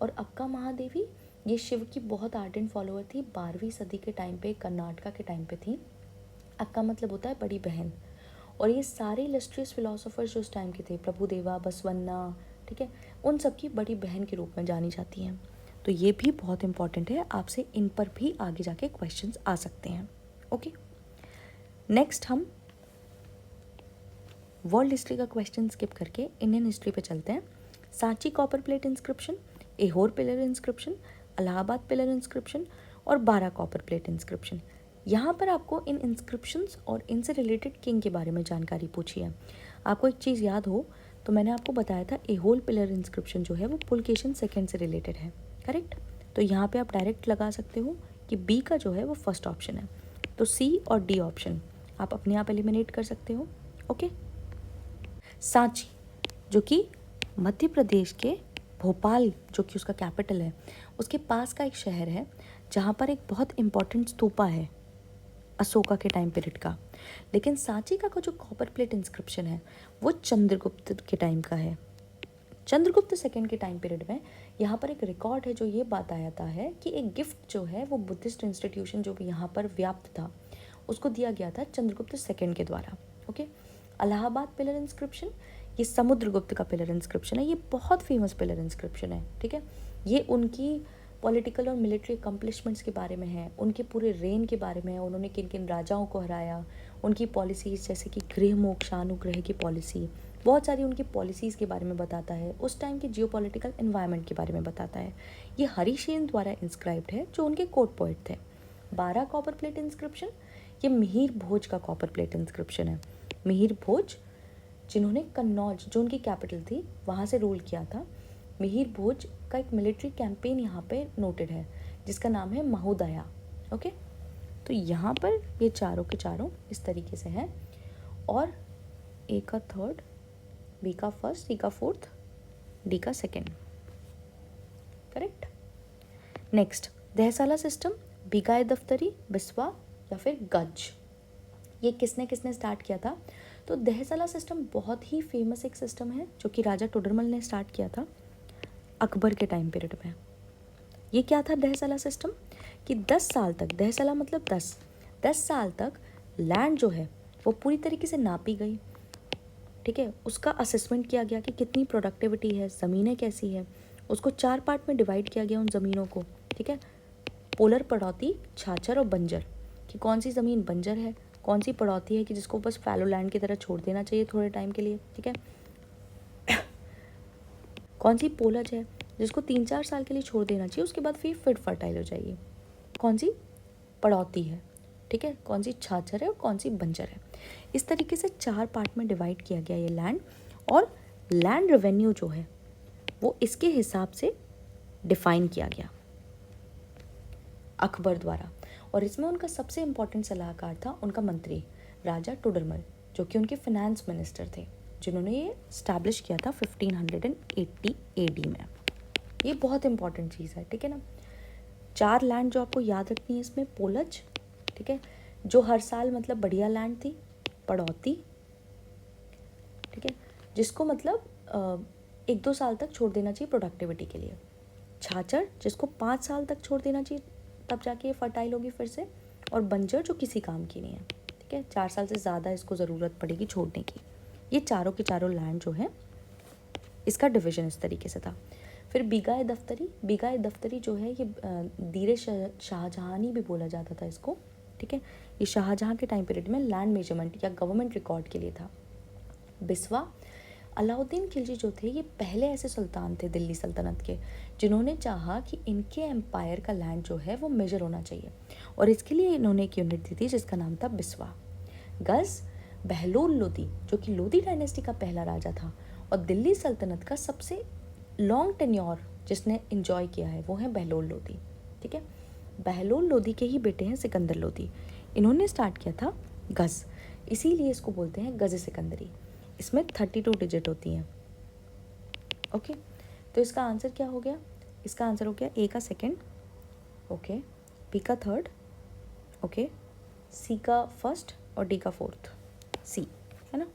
और अक्का महादेवी ये शिव की बहुत आर्डेंट फॉलोअर थी, 12वीं सदी के टाइम पे, कर्नाटका के टाइम पे थी। अक्का मतलब होता है बड़ी बहन। और ये सारे इलस्ट्रियस फिलोसोफर्स जो उस टाइम के थे, प्रभुदेवा, बसवन्ना, ठीक है, उन सब की बड़ी बहन के रूप में जानी जाती हैं। तो ये भी बहुत इंपॉर्टेंट है, आपसे इन पर भी आगे जाके क्वेश्चंस आ सकते हैं, ओके। नेक्स्ट हम वर्ल्ड हिस्ट्री का क्वेश्चन स्किप करके इंडियन हिस्ट्री पे चलते हैं। Sanchi copper plate inscription, Aihole pillar inscription, Allahabad pillar inscription और 12 कॉपर प्लेट इंस्क्रिप्शन। यहाँ पर आपको इन इंस्क्रिप्शंस और इनसे रिलेटेड किंग के बारे में जानकारी पूछी है। आपको एक चीज़ याद हो तो मैंने आपको बताया था एहोल पिलर इंस्क्रिप्शन जो है वो पुलकेशन सेकंड से रिलेटेड है, करेक्ट। तो यहाँ पे आप डायरेक्ट लगा सकते हो कि बी का जो है वो फर्स्ट ऑप्शन है, तो सी और डी ऑप्शन आप अपने आप एलिमिनेट कर सकते हो, ओके। सांची जो कि मध्य प्रदेश के भोपाल जो कि उसका कैपिटल है उसके पास का एक शहर है, जहाँ पर एक बहुत इम्पॉर्टेंट स्तूपा है अशोका के टाइम पीरियड का। लेकिन सांची का जो कॉपर प्लेट इंस्क्रिप्शन है वो चंद्रगुप्त के टाइम का है। चंद्रगुप्त सेकंड के टाइम पीरियड में यहाँ पर एक रिकॉर्ड है जो ये बताता है कि एक गिफ्ट जो है वो बुद्धिस्ट इंस्टीट्यूशन जो भी यहाँ पर व्याप्त था उसको दिया गया था चंद्रगुप्त सेकंड के द्वारा, ओके। इलाहाबाद पिलर इंस्क्रिप्शन ये समुद्रगुप्त का पिलर इंस्क्रिप्शन है, ये बहुत फेमस पिलर इंस्क्रिप्शन है, ठीक है। ये उनकी पॉलिटिकल और मिलिट्री अकम्पलिशमेंट्स के बारे में है, उनके पूरे रेन के बारे में है, उन्होंने किन किन राजाओं को हराया, उनकी पॉलिसीज़ जैसे कि गृह मोक्षानुग्रह की पॉलिसी, बहुत सारी उनकी पॉलिसीज़ के बारे में बताता है, उस टाइम के जियोपॉलिटिकल एनवायरनमेंट के बारे में बताता है। ये हरिशेन द्वारा इंस्क्राइब्ड है जो उनके कोर्ट पोइट थे। 12 कॉपर प्लेट इंस्क्रिप्शन ये मिहिर भोज का कॉपर प्लेट इंस्क्रिप्शन है। मिहिर भोज जिन्होंने कन्नौज, जो उनकी कैपिटल थी, वहाँ से रूल किया था। मिहिर भोज का एक मिलिट्री कैंपेन यहाँ पे नोटेड है जिसका नाम है महोदया। ओके, तो यहाँ पर ये चारों के चारों इस तरीके से हैं, और ए का थर्ड, बी का फर्स्ट, सी का फोर्थ, डी का सेकेंड। करेक्ट। नेक्स्ट, दहसाला सिस्टम, बीकाए दफ्तरी, बिस्वा या फिर गज। ये किसने किसने स्टार्ट किया था? तो दहसाला सिस्टम बहुत ही फेमस एक सिस्टम है जो कि राजा टोडरमल ने स्टार्ट किया था अकबर के टाइम पीरियड में। ये क्या था दहसाला सिस्टम कि 10 साल तक, दहसाला मतलब 10 साल तक लैंड जो है वो पूरी तरीके से नापी गई। ठीक है, उसका असेसमेंट किया गया कि कितनी प्रोडक्टिविटी है, ज़मीनें कैसी है, उसको 4 पार्ट में डिवाइड किया गया उन ज़मीनों को। ठीक है, पोलर, पड़ौती, छाछर और बंजर, कि कौन सी ज़मीन बंजर है, कौन सी पड़ौती है कि जिसको बस फैलो लैंड की तरह छोड़ देना चाहिए थोड़े टाइम के लिए। ठीक है, कौन सी पोलज है जिसको 3-4 साल के लिए छोड़ देना चाहिए, उसके बाद फिर फर्टाइल हो जाएगी। कौन सी पड़ौती है, ठीक है, कौन सी छाछर है और कौन सी बंजर है। इस तरीके से 4 पार्ट में डिवाइड किया गया ये लैंड, और लैंड रेवेन्यू जो है वो इसके हिसाब से डिफाइन किया गया अकबर द्वारा। और इसमें उनका सबसे इम्पोर्टेंट सलाहकार था उनका मंत्री राजा टोडरमल, जो कि उनके फाइनेंस मिनिस्टर थे, जिन्होंने ये स्टैब्लिश किया था 1580 AD में। ये बहुत इंपॉर्टेंट चीज़ है। ठीक है ना, 4 लैंड जो आपको याद रखनी है इसमें, पोलज, ठीक है, जो हर साल मतलब बढ़िया लैंड थी, पड़ौती, ठीक है, जिसको मतलब 1-2 साल तक छोड़ देना चाहिए प्रोडक्टिविटी के लिए, छाछर जिसको 5 साल तक छोड़ देना चाहिए तब जाके ये फर्टाइल होगी फिर से, और बंजर जो किसी काम की नहीं है। ठीक है, 4 साल से ज़्यादा इसको ज़रूरत पड़ेगी छोड़ने की। ये चारों के चारों लैंड जो है इसका डिवीजन इस तरीके से था। फिर बीगाए दफ्तरी, बीगाए दफ्तरी जो है ये दीरे शाहजहानी भी बोला जाता था इसको। ठीक है, ये शाहजहां के टाइम पीरियड में लैंड मेजरमेंट या गवर्नमेंट रिकॉर्ड के लिए था। बिस्वा, अलाउद्दीन खिलजी जो थे ये पहले ऐसे सुल्तान थे दिल्ली सल्तनत के जिन्होंने चाहा कि इनके एम्पायर का लैंड जो है वो मेजर होना चाहिए, और इसके लिए इन्होंने एक यूनिट दी थी जिसका नाम था बिस्वा। गज, बहलोल लोदी जो कि लोदी डायनेस्टी का पहला राजा था और दिल्ली सल्तनत का सबसे लॉन्ग टेन्योर जिसने एंजॉय किया है वो है बहलोल लोदी। ठीक है, बहलोल लोदी के ही बेटे हैं सिकंदर लोदी, इन्होंने स्टार्ट किया था गज, इसीलिए इसको बोलते हैं गज सिकंदरी। इसमें 32 डिजिट होती हैं। ओके, तो इसका आंसर क्या हो गया? इसका आंसर हो गया ए का सेकंड, ओके, बी का थर्ड, ओके, सी का फर्स्ट और डी का फोर्थ, सी है ना।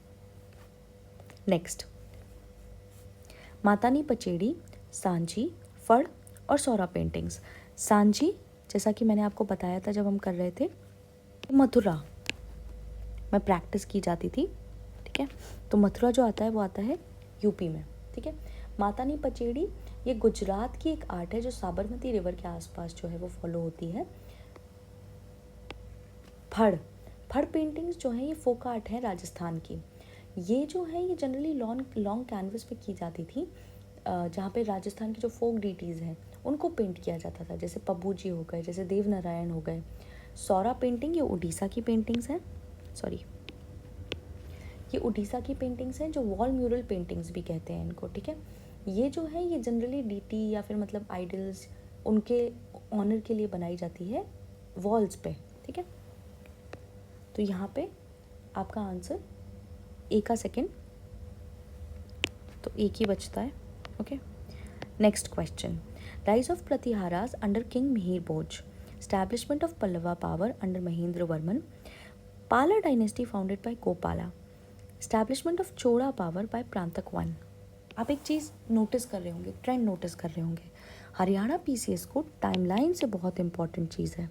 नेक्स्ट, मातानी पचेड़ी, सांची, फड़ और सौरा पेंटिंग्स। सांची जैसा कि मैंने आपको बताया था जब हम कर रहे थे, मथुरा में प्रैक्टिस की जाती थी। ठीक है, तो मथुरा जो आता है वो आता है यूपी में। ठीक है, मातानी पचेड़ी ये गुजरात की एक आर्ट है जो साबरमती रिवर के आसपास जो है वो फॉलो होती है। फड़, फड़ पेंटिंग्स जो है ये फोक आर्ट है राजस्थान की। ये जो है ये जनरली लॉन्ग कैनवस पे की जाती थी, जहाँ पे राजस्थान की जो फोक डीटीज़ हैं उनको पेंट किया जाता था, जैसे पब्बू जी हो गए, जैसे देव नारायण हो गए। सौरा पेंटिंग ये उड़ीसा की पेंटिंग्स हैं, ये उड़ीसा की पेंटिंग्स हैं जो वॉल म्यूरल पेंटिंग्स भी कहते हैं इनको। ठीक है, ये जो है ये जनरली डीटी या फिर मतलब आइडल्स उनके ऑनर के लिए बनाई जाती है वॉल्स पे। ठीक है, तो यहाँ पे आपका आंसर ए का सेकेंड, तो एक ही बचता है। Okay, next question, rise of Pratiharas under king Mihir Bhoj, establishment of Pallava power under Mahendra Varman, Pala dynasty founded by Gopala, establishment of Chola power by Parantaka one. आप एक चीज़ नोटिस कर रहे होंगे, ट्रेंड नोटिस कर रहे होंगे, हरियाणा पीसीएस को टाइमलाइन से बहुत इंपॉर्टेंट चीज़ है।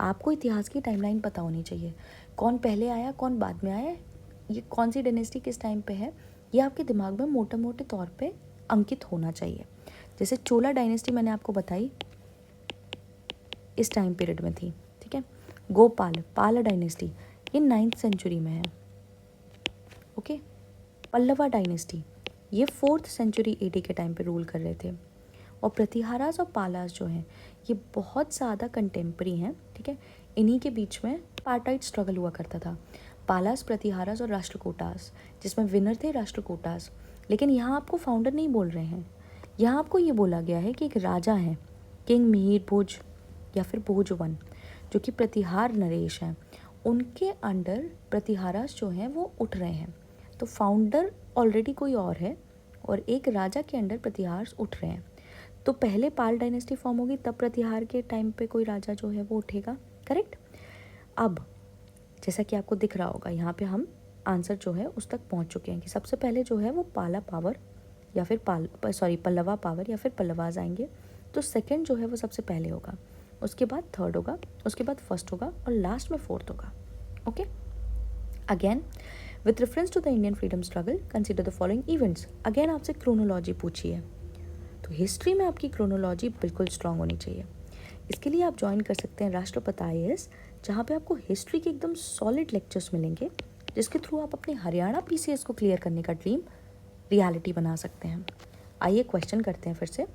आपको इतिहास की टाइमलाइन पता होनी चाहिए, कौन पहले आया कौन बाद में आया, ये कौन सी डायनेस्टी किस टाइम पे है, ये आपके दिमाग में मोटे मोटे तौर पे अंकित होना चाहिए। जैसे चोला डायनेस्टी मैंने आपको बताई इस टाइम पीरियड में थी। ठीक है, गोपाल, पाला डायनेस्टी ये 9th सेंचुरी में है। ओके, पल्लवा डायनेस्टी ये 4th सेंचुरी एडी के टाइम पे रूल कर रहे थे, और प्रतिहारास और पालास जो हैं ये बहुत ज़्यादा कंटेम्प्रेरी हैं। ठीक है, इन्हीं के बीच में पार्टाइट स्ट्रगल हुआ करता था, पालास, प्रतिहारास और राष्ट्रकूटास, जिसमें विनर थे राष्ट्रकूटास। लेकिन यहाँ आपको फाउंडर नहीं बोल रहे हैं, यहाँ आपको ये बोला गया है कि एक राजा है, किंग मिहिर भोज या फिर भोज वन, जो कि प्रतिहार नरेश हैं, उनके अंडर प्रतिहारास जो हैं वो उठ रहे हैं। तो फाउंडर ऑलरेडी कोई और है और एक राजा के अंडर प्रतिहार उठ रहे हैं। तो पहले पाल डायनेस्टी फॉर्म होगी, तब प्रतिहार के टाइम पे कोई राजा जो है वो उठेगा। करेक्ट। अब जैसा कि आपको दिख रहा होगा यहाँ पे हम आंसर जो है उस तक पहुँच चुके हैं कि सबसे पहले जो है वो पाला पावर या फिर पल्लवा पावर या फिर पल्लवाज आएंगे। तो सेकंड जो है वो सबसे पहले होगा, उसके बाद थर्ड होगा, उसके बाद फर्स्ट होगा और लास्ट में फोर्थ होगा। Okay. Again with reference to the Indian freedom struggle consider the following events. Again आपसे क्रोनोलॉजी पूछी है, तो हिस्ट्री में आपकी क्रोनोलॉजी बिल्कुल स्ट्रांग होनी चाहिए। इसके लिए आप ज्वाइन कर सकते हैं राष्ट्रपति IAS, जहाँ पे आपको हिस्ट्री के एकदम सॉलिड लेक्चर्स मिलेंगे, जिसके थ्रू आप अपने हरियाणा PCS को क्लियर करने का ड्रीम रियलिटी बना सकते हैं। आइए क्वेश्चन करते हैं फिर से।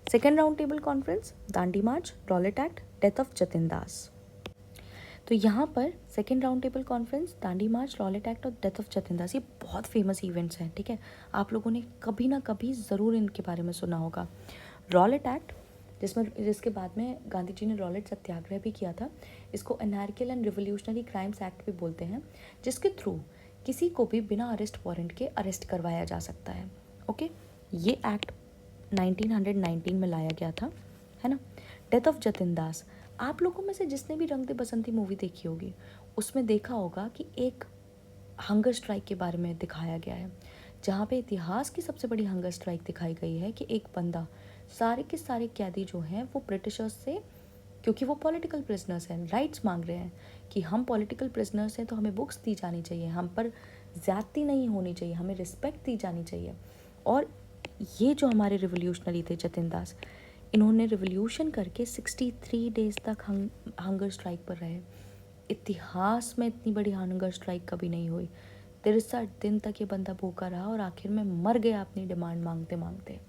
Second round table conference, Dandi march, Rowlatt act, death of Jatin Das. तो यहाँ पर second round table conference, Dandi march, Rowlatt act और डेथ ऑफ जतिन दास, ये बहुत फेमस इवेंट्स हैं। ठीक है, आप लोगों ने कभी ना कभी ज़रूर इनके बारे में सुना होगा। रॉलेट एक्ट, जिसके बाद में गांधी जी ने रॉलेट सत्याग्रह भी किया था, इसको एनार्कियल एंड रिवोल्यूशनरी क्राइम्स एक्ट भी बोलते हैं, जिसके थ्रू किसी को भी बिना अरेस्ट वारंट के अरेस्ट करवाया जा सकता है। ओके, ये एक्ट 1919 में लाया गया था, है ना। डेथ ऑफ जतिन दास, आप लोगों में से जिसने भी रंग दे बसंती मूवी देखी होगी, उसमें देखा होगा कि एक हंगर स्ट्राइक के बारे में दिखाया गया है, जहाँ पे इतिहास की सबसे बड़ी हंगर स्ट्राइक दिखाई गई है कि एक बंदा, सारे के सारे कैदी जो हैं वो ब्रिटिशर्स से, क्योंकि वो पॉलिटिकल प्रिजनर्स हैं, राइट्स मांग रहे हैं कि हम पॉलिटिकल प्रिजनर्स हैं तो हमें बुक्स दी जानी चाहिए, हम पर ज़्यादती नहीं होनी चाहिए, हमें रिस्पेक्ट दी जानी चाहिए। और ये जो हमारे रिवोल्यूशनरी थे जतिन दास, इन्होंने रिवोल्यूशन करके 63 डेज तक हंगर स्ट्राइक पर रहे। इतिहास में इतनी बड़ी हंगर स्ट्राइक कभी नहीं हुई। 63 दिन तक ये बंदा भूखा रहा और आखिर में मर गया अपनी डिमांड मांगते मांगते।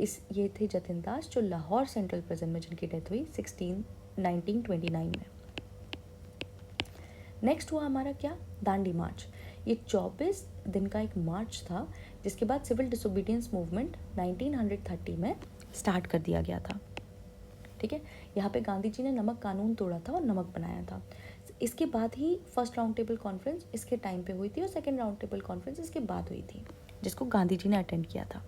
ये थे जतिन दास, जो लाहौर सेंट्रल प्रिजन में जिनकी डेथ हुई 1929 में। नेक्स्ट हुआ हमारा क्या, दांडी मार्च। ये 24 दिन का एक मार्च था, जिसके बाद सिविल डिसोबीडियंस मूवमेंट 1930 में स्टार्ट कर दिया गया था। ठीक है, यहाँ पे गांधी जी ने नमक कानून तोड़ा था और नमक बनाया था। इसके बाद ही फर्स्ट राउंड टेबल कॉन्फ्रेंस इसके टाइम पे हुई थी और सेकेंड राउंड टेबल कॉन्फ्रेंस इसके बाद हुई थी, जिसको गांधी जी ने अटेंड किया था।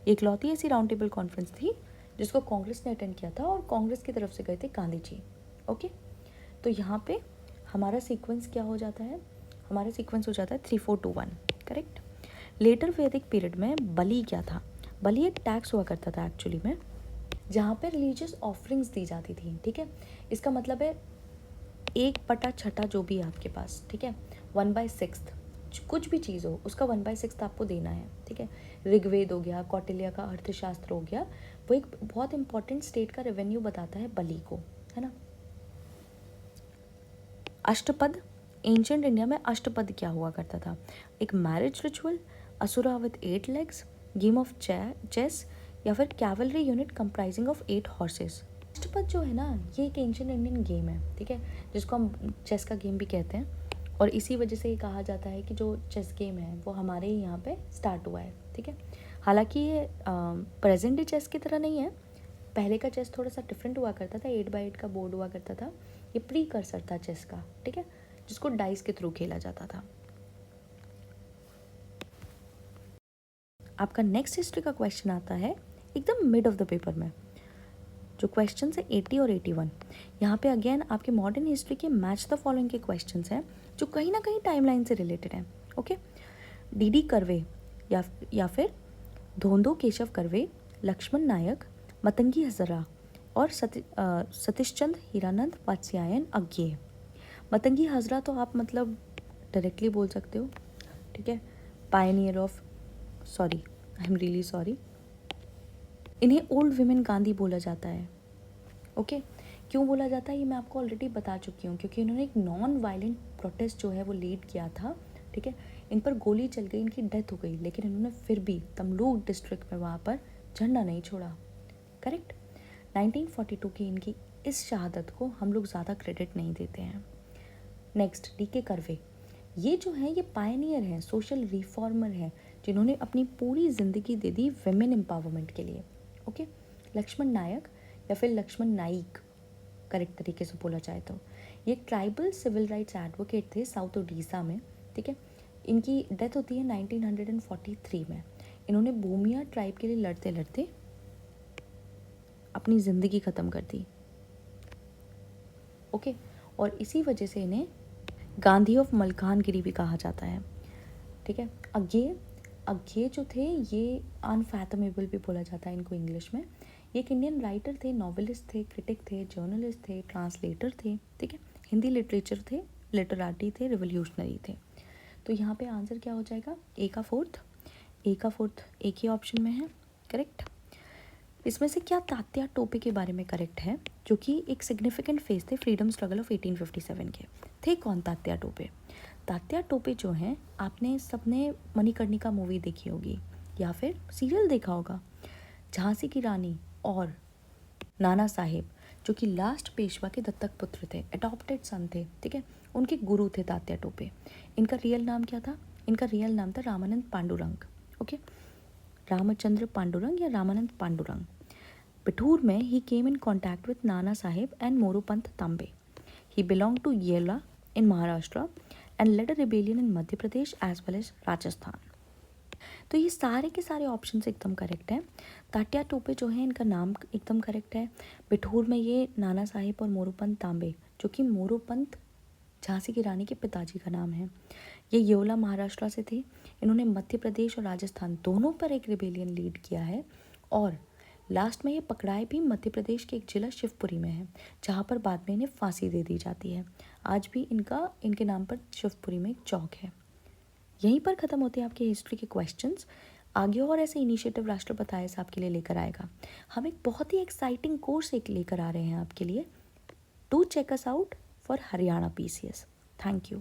ये इकलौती ऐसी राउंड टेबल कॉन्फ्रेंस थी जिसको कांग्रेस ने अटेंड किया था और कांग्रेस की तरफ से गए थे गांधी जी। ओके, तो यहाँ पे हमारा सीक्वेंस क्या हो जाता है, हमारा सीक्वेंस हो जाता है 3, 4, 2, 1। करेक्ट। लेटर वैदिक पीरियड में बलि क्या था, बलि एक टैक्स हुआ करता था एक्चुअली में, जहाँ पे रिलीजियस ऑफरिंग्स दी जाती थी। ठीक है, इसका मतलब है 1/6 जो भी है आपके पास, ठीक है, 1/6 कुछ भी चीज़ हो उसका 1/6 आपको देना है। ठीक है, ऋग्वेद हो गया, कौटिल्य का अर्थशास्त्र हो गया, वो एक बहुत इंपॉर्टेंट स्टेट का रेवेन्यू बताता है बलि को, है ना। अष्टपद, एंशिएंट इंडिया में अष्टपद क्या हुआ करता था, एक marriage ritual, asura with 8 legs, game of chess या फिर cavalry unit comprising of 8 horses. अष्टपद जो है ना, ये एक एंशिएंट इंडियन गेम है, ठीक है, जिसको हम चेस का गेम भी कहते हैं, और इसी वजह से ये कहा जाता है कि जो चेस गेम है वो हमारे ही यहाँ पे स्टार्ट हुआ है। ठीक है, हालांकि ये प्रेजेंट डे चेस की तरह नहीं है, पहले का चेस थोड़ा सा डिफरेंट हुआ करता था, 8x8 का बोर्ड हुआ करता था, ये प्री कर्सर था चेस का। ठीक है, जिसको डाइस के थ्रू खेला जाता था। आपका नेक्स्ट हिस्ट्री का क्वेश्चन आता है एकदम मिड ऑफ द पेपर में, जो क्वेश्चन है 80 और 81। यहाँ पे अगेन आपके मॉडर्न हिस्ट्री के मैच द फॉलोइंग के क्वेश्चंस हैं, जो कहीं ना कहीं टाइमलाइन से रिलेटेड हैं। ओके, DD कर्वे या फिर धोंदो केशव कर्वे, लक्ष्मण नायक, मतंगी हजरा और सतीशचंद हीरानंद वात्स्यायन अज्ञेय। मतंगी हजरा तो आप मतलब डायरेक्टली बोल सकते हो, ठीक है, Pioneer of, sorry I am really sorry, इन्हें ओल्ड विमेन गांधी बोला जाता है। ओके, क्यों बोला जाता है ये मैं आपको ऑलरेडी बता चुकी हूँ, क्योंकि इन्होंने एक नॉन वायलेंट प्रोटेस्ट जो है वो लीड किया था। ठीक है, इन पर गोली चल गई, इनकी डेथ हो गई, लेकिन इन्होंने फिर भी तमलूक डिस्ट्रिक्ट में वहाँ पर झंडा नहीं छोड़ा। करेक्ट। 1942 की इनकी इस शहादत को हम लोग ज़्यादा क्रेडिट नहीं देते हैं। नेक्स्ट डीके कर्वे, ये जो है ये पायनियर हैं, सोशल रिफॉर्मर हैं, जिन्होंने अपनी पूरी ज़िंदगी दे दी वेमेन एम्पावरमेंट के लिए। ओके, लक्ष्मण नायक या फिर लक्ष्मण नाइक करेक्ट तरीके से बोला जाए तो, ये ट्राइबल सिविल राइट्स एडवोकेट थे साउथ ओडिशा में। ठीक है, इनकी डेथ होती है 1943 में। इन्होंने भूमिया ट्राइब के लिए लड़ते लड़ते अपनी ज़िंदगी ख़त्म कर दी। ओके, और इसी वजह से इन्हें गांधी ऑफ मलकानगिरी भी कहा जाता है। ठीक है, अज्ञे जो थे ये अनफैथमेबल भी बोला जाता है इनको इंग्लिश में। ये एक इंडियन राइटर थे, नॉवेलिस्ट थे, क्रिटिक थे, जर्नलिस्ट थे, ट्रांसलेटर थे। ठीक है, हिंदी लिटरेचर थे, लिटराटी थे, रिवोल्यूशनरी थे। तो यहाँ पे आंसर क्या हो जाएगा? ए का फोर्थ एक ही ऑप्शन में है, करेक्ट। इसमें से क्या तात्या टोपे के बारे में करेक्ट है, जो कि एक सिग्निफिकेंट फेस थे फ्रीडम स्ट्रगल ऑफ 1857 के? थे कौन तात्या टोपे? तात्या टोपे जो हैं, आपने सबने मणिकर्णिका मूवी देखी होगी या फिर सीरियल देखा होगा। झांसी की रानी और नाना साहेब, जो कि लास्ट पेशवा के दत्तक पुत्र थे, अडॉप्टेड सन थे। ठीक है, उनके गुरु थे तात्या टोपे। इनका रियल नाम क्या था? इनका रियल नाम था रामानंद पांडुरंग। ओके, रामचंद्र पांडुरंग या रामानंद पांडुरंग। पिठूर में he came in contact with Nana Sahib and Moropant Tambe. He belonged to Yela in Maharashtra and led a rebellion in Madhya Pradesh as well as Rajasthan. तो ये सारे के सारे ऑप्शन एकदम करेक्ट हैं। तात्या टोपे जो है इनका नाम एकदम करेक्ट है। पिठूर में ये नाना साहिब और मोरोपंत तांबे, जो कि मोरोपंत झांसी की रानी के पिताजी का नाम है, ये येवला महाराष्ट्र से थे। इन्होंने मध्य प्रदेश और राजस्थान दोनों पर एक रिबेलियन लीड किया है और लास्ट में ये पकड़ाए भी मध्य प्रदेश के एक जिला शिवपुरी में है, जहाँ पर बाद में इन्हें फांसी दे दी जाती है। आज भी इनके नाम पर शिवपुरी में एक चौक है। यहीं पर ख़त्म होते हैं आपके हिस्ट्री के क्वेश्चंस। आगे और ऐसे इनिशिएटिव राष्ट्रपति आईएएस आपके लिए लेकर आएगा। हम एक बहुत ही एक्साइटिंग कोर्स एक लेकर आ रहे हैं आपके लिए। Do check us out for Haryana PCS. Thank you.